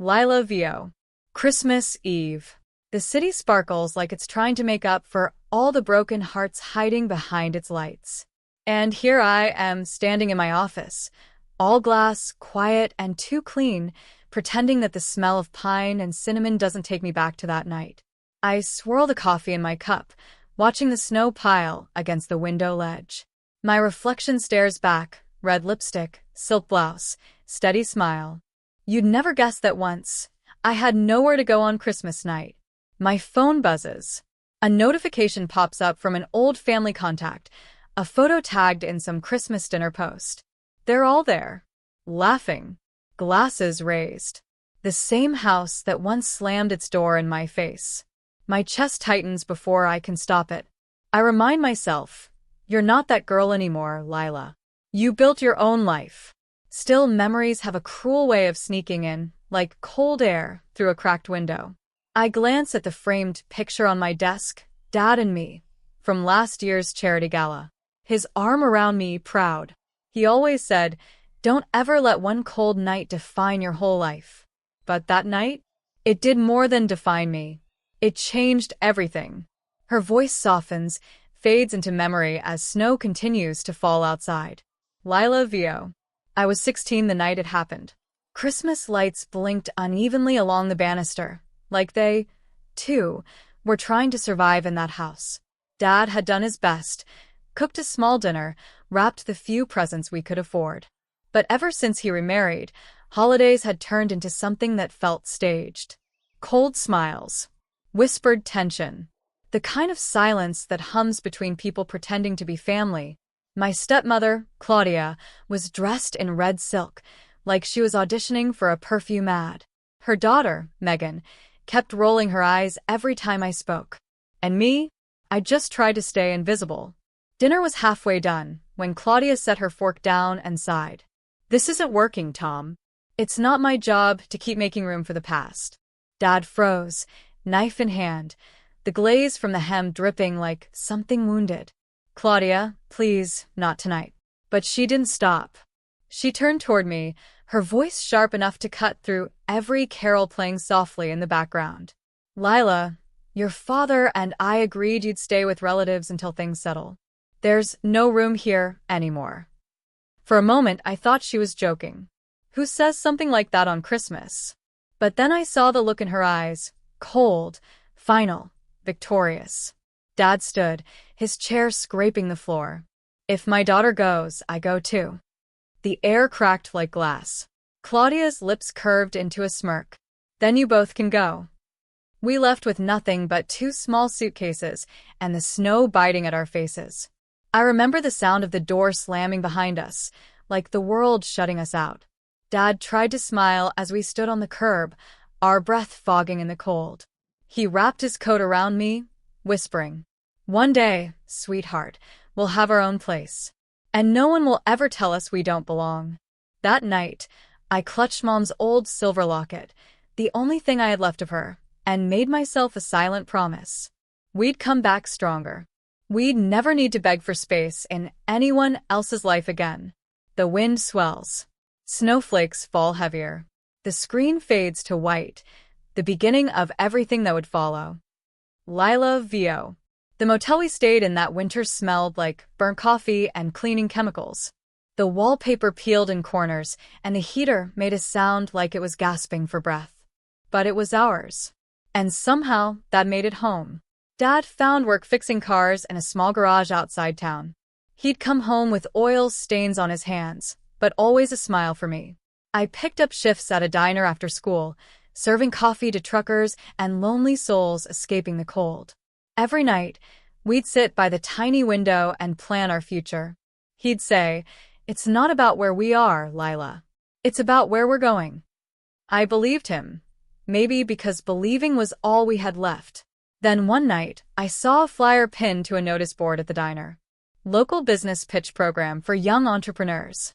Lila Vio. Christmas Eve. The city sparkles like it's trying to make up for all the broken hearts hiding behind its lights. And here I am standing in my office, all glass, quiet, and too clean, pretending that the smell of pine and cinnamon doesn't take me back to that night. I swirl the coffee in my cup, watching the snow pile against the window ledge. My reflection stares back, red lipstick, silk blouse, steady smile. You'd never guess that once. I had nowhere to go on Christmas night. My phone buzzes. A notification pops up from an old family contact, a photo tagged in some Christmas dinner post. They're all there, laughing, glasses raised. The same house that once slammed its door in my face. My chest tightens before I can stop it. I remind myself, you're not that girl anymore, Lila. You built your own life. Still, memories have a cruel way of sneaking in, like cold air through a cracked window. I glance at the framed picture on my desk, Dad and me, from last year's charity gala. His arm around me, proud. He always said, don't ever let one cold night define your whole life. But that night, it did more than define me. It changed everything. Her voice softens, fades into memory as snow continues to fall outside. Lila Vio. I was 16 the night it happened. Christmas lights blinked unevenly along the banister, like they, too, were trying to survive in that house. Dad had done his best, cooked a small dinner, wrapped the few presents we could afford. But ever since he remarried, holidays had turned into something that felt staged. Cold smiles. Whispered tension. The kind of silence that hums between people pretending to be family. My stepmother, Claudia, was dressed in red silk, like she was auditioning for a perfume ad. Her daughter, Megan, kept rolling her eyes every time I spoke. And me? I just tried to stay invisible. Dinner was halfway done, when Claudia set her fork down and sighed. This isn't working, Tom. It's not my job to keep making room for the past. Dad froze, knife in hand, the glaze from the hem dripping like something wounded. Claudia, please, not tonight. But she didn't stop. She turned toward me, her voice sharp enough to cut through every carol playing softly in the background. Lila, your father and I agreed you'd stay with relatives until things settle. There's no room here anymore. For a moment, I thought she was joking. Who says something like that on Christmas? But then I saw the look in her eyes, cold, final, victorious. Dad stood, his chair scraping the floor. If my daughter goes, I go too. The air cracked like glass. Claudia's lips curved into a smirk. Then you both can go. We left with nothing but 2 small suitcases and the snow biting at our faces. I remember the sound of the door slamming behind us, like the world shutting us out. Dad tried to smile as we stood on the curb, our breath fogging in the cold. He wrapped his coat around me, whispering, one day, sweetheart, we'll have our own place. And no one will ever tell us we don't belong. That night, I clutched Mom's old silver locket, the only thing I had left of her, and made myself a silent promise. We'd come back stronger. We'd never need to beg for space in anyone else's life again. The wind swells. Snowflakes fall heavier. The screen fades to white, the beginning of everything that would follow. Lila Vio. The motel we stayed in that winter smelled like burnt coffee and cleaning chemicals. The wallpaper peeled in corners, and the heater made a sound like it was gasping for breath. But it was ours. And somehow, that made it home. Dad found work fixing cars in a small garage outside town. He'd come home with oil stains on his hands, but always a smile for me. I picked up shifts at a diner after school, serving coffee to truckers and lonely souls escaping the cold. Every night, we'd sit by the tiny window and plan our future. He'd say, it's not about where we are, Lila. It's about where we're going. I believed him, maybe because believing was all we had left. Then one night, I saw a flyer pinned to a notice board at the diner. Local business pitch program for young entrepreneurs.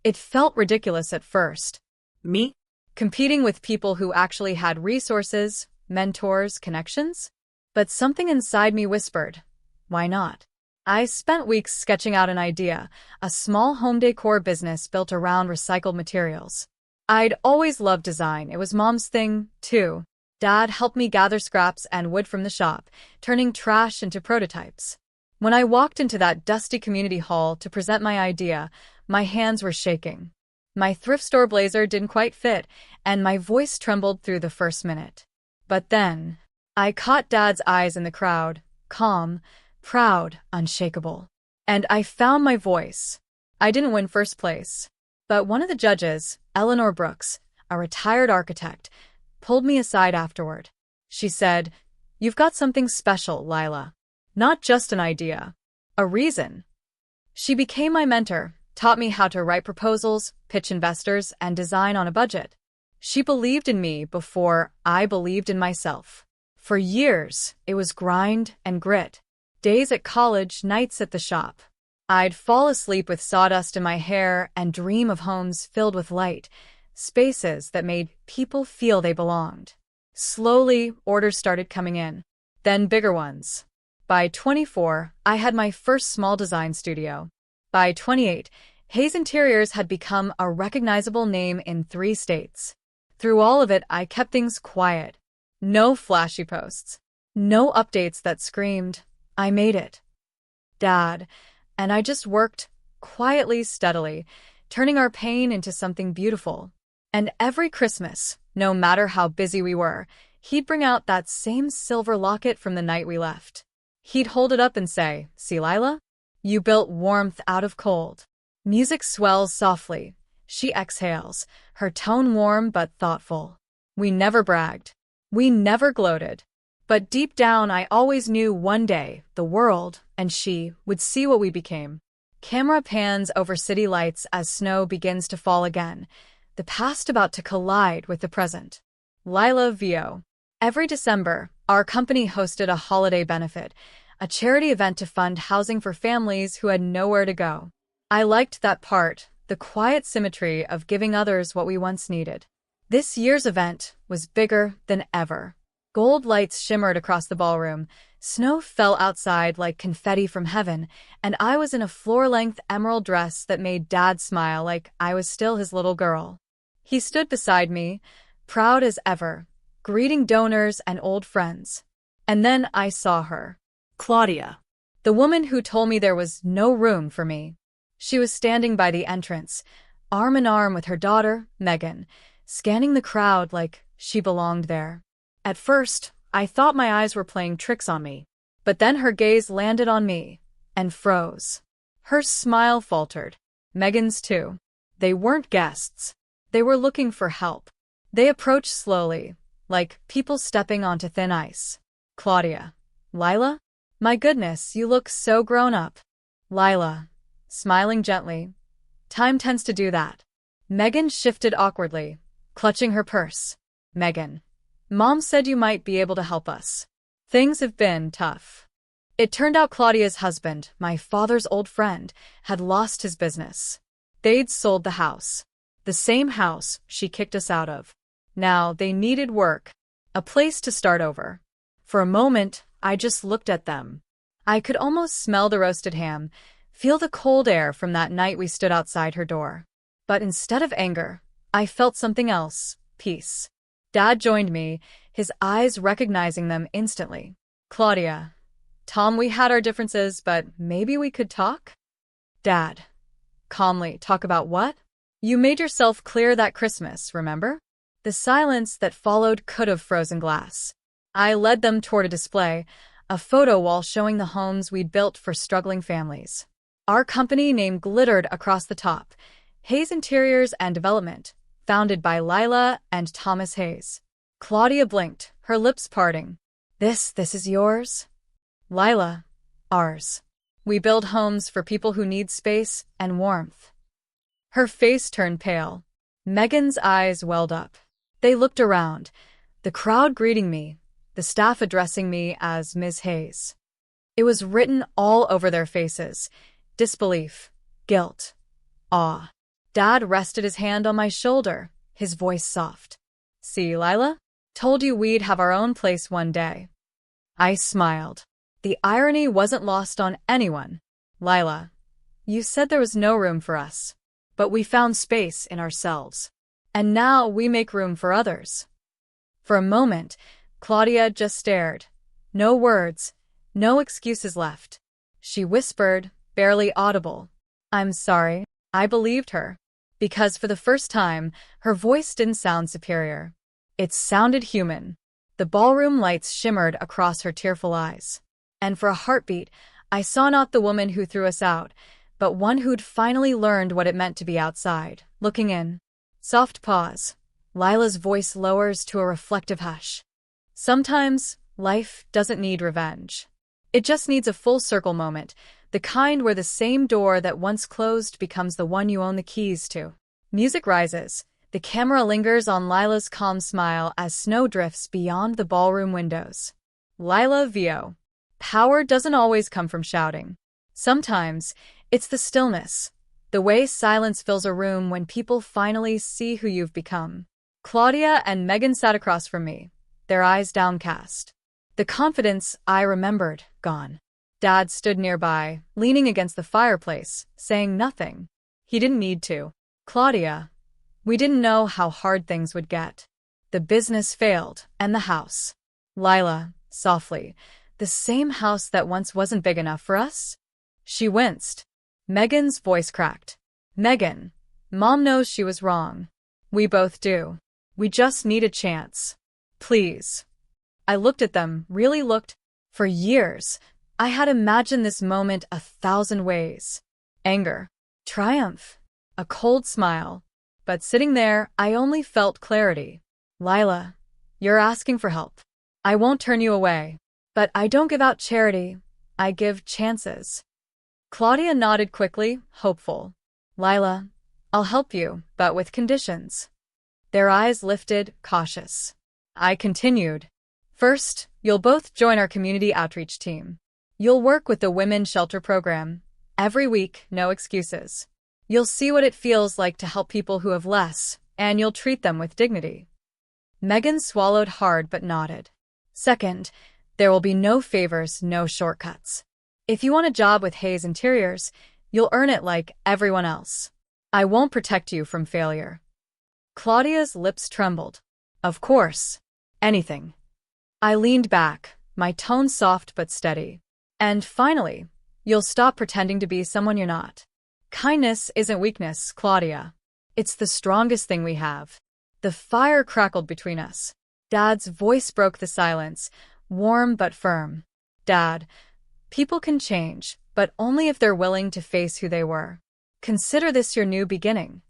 It felt ridiculous at first. Me? Competing with people who actually had resources, mentors, connections? But something inside me whispered, why not? I spent weeks sketching out an idea, a small home decor business built around recycled materials. I'd always loved design. It was Mom's thing, too. Dad helped me gather scraps and wood from the shop, turning trash into prototypes. When I walked into that dusty community hall to present my idea, my hands were shaking. My thrift store blazer didn't quite fit, and my voice trembled through the first minute. But then, I caught Dad's eyes in the crowd, calm, proud, unshakable. And I found my voice. I didn't win first place. But one of the judges, Eleanor Brooks, a retired architect, pulled me aside afterward. She said, "You've got something special, Lila. Not just an idea. A reason." She became my mentor, taught me how to write proposals, pitch investors, and design on a budget. She believed in me before I believed in myself. For years, it was grind and grit. Days at college, nights at the shop. I'd fall asleep with sawdust in my hair and dream of homes filled with light, spaces that made people feel they belonged. Slowly, orders started coming in. Then bigger ones. By 24, I had my first small design studio. By 28, Hayes Interiors had become a recognizable name in 3 states. Through all of it, I kept things quiet. No flashy posts. No updates that screamed, "I made it, Dad." And I just worked, quietly, steadily, turning our pain into something beautiful. And every Christmas, no matter how busy we were, he'd bring out that same silver locket from the night we left. He'd hold it up and say, "See, Lila? You built warmth out of cold." Music swells softly. She exhales, her tone warm but thoughtful. We never bragged. We never gloated. But deep down, I always knew one day the world, and she, would see what we became. Camera pans over city lights as snow begins to fall again, the past about to collide with the present. Lila VO. Every December, our company hosted a holiday benefit, a charity event to fund housing for families who had nowhere to go. I liked that part, the quiet symmetry of giving others what we once needed. This year's event was bigger than ever. Gold lights shimmered across the ballroom, snow fell outside like confetti from heaven, and I was in a floor-length emerald dress that made Dad smile like I was still his little girl. He stood beside me, proud as ever, greeting donors and old friends. And then I saw her. Claudia. The woman who told me there was no room for me. She was standing by the entrance, arm in arm with her daughter, Megan, scanning the crowd like she belonged there. At first, I thought my eyes were playing tricks on me, but then her gaze landed on me and froze. Her smile faltered. Megan's too. They weren't guests. They were looking for help. They approached slowly, like people stepping onto thin ice. "Claudia. Lila? My goodness, you look so grown up." Lila, smiling gently. "Time tends to do that." Megan shifted awkwardly, clutching her purse. "Megan. Mom said you might be able to help us. Things have been tough." It turned out Claudia's husband, my father's old friend, had lost his business. They'd sold the house. The same house she kicked us out of. Now they needed work, a place to start over. For a moment, I just looked at them. I could almost smell the roasted ham, feel the cold air from that night we stood outside her door. But instead of anger, I felt something else, peace. Dad joined me, his eyes recognizing them instantly. "Claudia. Tom, we had our differences, but maybe we could talk?" Dad. Calmly, "Talk about what?" "You made yourself clear that Christmas, remember?" The silence that followed could have frozen glass. I led them toward a display, a photo wall showing the homes we'd built for struggling families. Our company name glittered across the top, Hayes Interiors and Development, founded by Lila and Thomas Hayes. Claudia blinked, her lips parting. This is yours?" "Lila, ours. We build homes for people who need space and warmth." Her face turned pale. Megan's eyes welled up. They looked around, the crowd greeting me, the staff addressing me as Ms. Hayes. It was written all over their faces: disbelief, guilt, awe. Dad rested his hand on my shoulder, his voice soft. "See, Lila? Told you we'd have our own place one day." I smiled. The irony wasn't lost on anyone. "Lila, you said there was no room for us, but we found space in ourselves." And now we make room for others. For a moment, Claudia just stared. No words, no excuses left. She whispered, barely audible, "I'm sorry." I believed her. Because for the first time, her voice didn't sound superior. It sounded human. The ballroom lights shimmered across her tearful eyes. And for a heartbeat, I saw not the woman who threw us out, but one who'd finally learned what it meant to be outside, looking in. Soft pause. Lila's voice lowers to a reflective hush. Sometimes, life doesn't need revenge. It just needs a full circle moment, the kind where the same door that once closed becomes the one you own the keys to. Music rises. The camera lingers on Lila's calm smile as snow drifts beyond the ballroom windows. Lila VO. Power doesn't always come from shouting. Sometimes, it's the stillness, the way silence fills a room when people finally see who you've become. Claudia and Megan sat across from me, their eyes downcast. The confidence I remembered, gone. Dad stood nearby, leaning against the fireplace, saying nothing. He didn't need to. Claudia, we didn't know how hard things would get. The business failed, and the house. Lila, softly, the same house that once wasn't big enough for us? She winced. Megan's voice cracked. Megan, Mom knows she was wrong. We both do. We just need a chance. Please. I looked at them, really looked. For years, I had imagined this moment 1,000 ways. Anger, triumph, a cold smile. But sitting there, I only felt clarity. Lila, you're asking for help. I won't turn you away. But I don't give out charity. I give chances. Claudia nodded quickly, hopeful. Lila, I'll help you, but with conditions. Their eyes lifted, cautious. I continued. First, you'll both join our community outreach team. You'll work with the Women's Shelter program. Every week, no excuses. You'll see what it feels like to help people who have less, and you'll treat them with dignity. Megan swallowed hard but nodded. Second, there will be no favors, no shortcuts. If you want a job with Hayes Interiors, you'll earn it like everyone else. I won't protect you from failure. Claudia's lips trembled. Of course. Anything. I leaned back, my tone soft but steady. And finally, you'll stop pretending to be someone you're not. Kindness isn't weakness, Claudia. It's the strongest thing we have. The fire crackled between us. Dad's voice broke the silence, warm but firm. Dad, people can change, but only if they're willing to face who they were. Consider this your new beginning.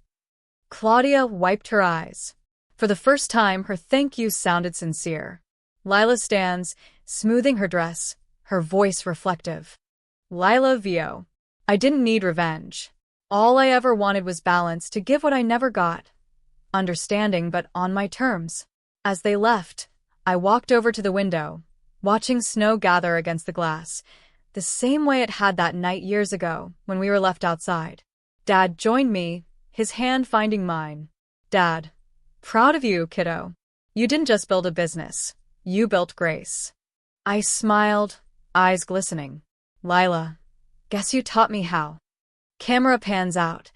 Claudia wiped her eyes. For the first time, her thank you sounded sincere. Lila stands, smoothing her dress, her voice reflective. Lila VO. I didn't need revenge. All I ever wanted was balance to give what I never got. Understanding, but on my terms. As they left, I walked over to the window, watching snow gather against the glass, the same way it had that night years ago when we were left outside. Dad joined me, his hand finding mine. Dad, proud of you, kiddo. You didn't just build a business. You built grace. I smiled, eyes glistening. Lila, guess you taught me how. Camera pans out.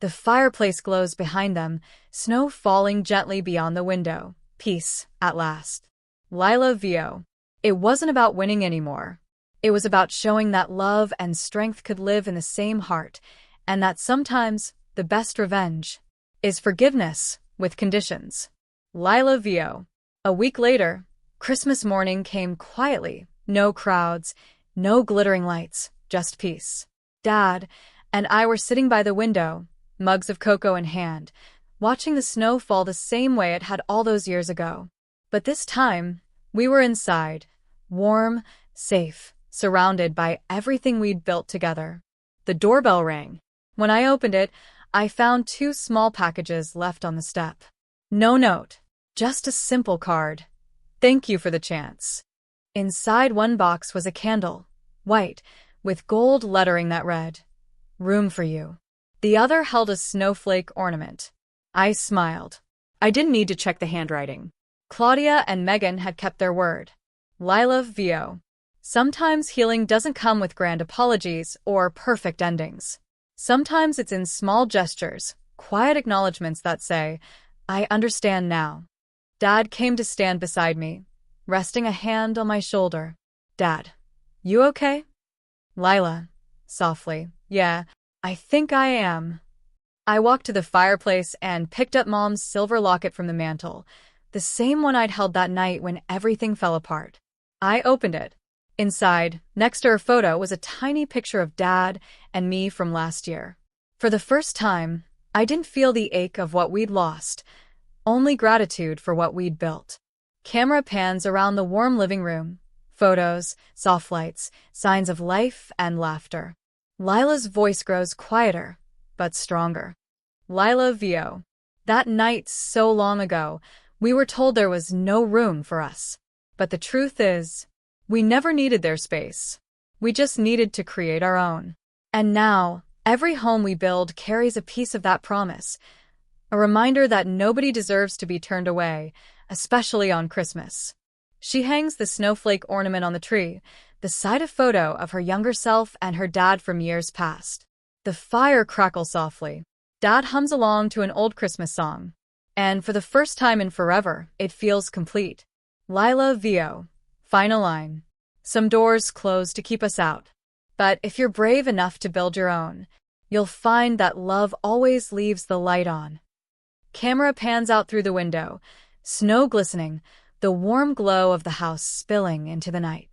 The fireplace glows behind them, snow falling gently beyond the window. Peace, at last. Lila VO. It wasn't about winning anymore. It was about showing that love and strength could live in the same heart, and that sometimes the best revenge is forgiveness with conditions. Lila VO. A week later, Christmas morning came quietly. No crowds, no glittering lights, just peace. Dad and I were sitting by the window, mugs of cocoa in hand, watching the snow fall the same way it had all those years ago. But this time, we were inside, warm, safe, surrounded by everything we'd built together. The doorbell rang. When I opened it, I found 2 small packages left on the step. No note, just a simple card. Thank you for the chance. Inside one box was a candle, white, with gold lettering that read, "Room for you." The other held a snowflake ornament. I smiled. I didn't need to check the handwriting. Claudia and Megan had kept their word. Lila VO. Sometimes healing doesn't come with grand apologies or perfect endings. Sometimes it's in small gestures, quiet acknowledgments that say, I understand now. Dad came to stand beside me, resting a hand on my shoulder. Dad, you okay? Lila, softly. Yeah, I think I am. I walked to the fireplace and picked up Mom's silver locket from the mantel, the same one I'd held that night when everything fell apart. I opened it. Inside, next to her photo, was a tiny picture of Dad and me from last year. For the first time, I didn't feel the ache of what we'd lost, only gratitude for what we'd built. Camera pans around the warm living room. Photos, soft lights, signs of life and laughter. Lila's voice grows quieter, but stronger. Lila Vio. That night so long ago, we were told there was no room for us. But the truth is, we never needed their space. We just needed to create our own. And now, every home we build carries a piece of that promise, a reminder that nobody deserves to be turned away, especially on Christmas. She hangs the snowflake ornament on the tree, beside a photo of her younger self and her dad from years past. The fire crackles softly. Dad hums along to an old Christmas song. And for the first time in forever, it feels complete. Lila Vio. Final line. Some doors close to keep us out. But if you're brave enough to build your own, you'll find that love always leaves the light on. Camera pans out through the window, snow glistening, the warm glow of the house spilling into the night.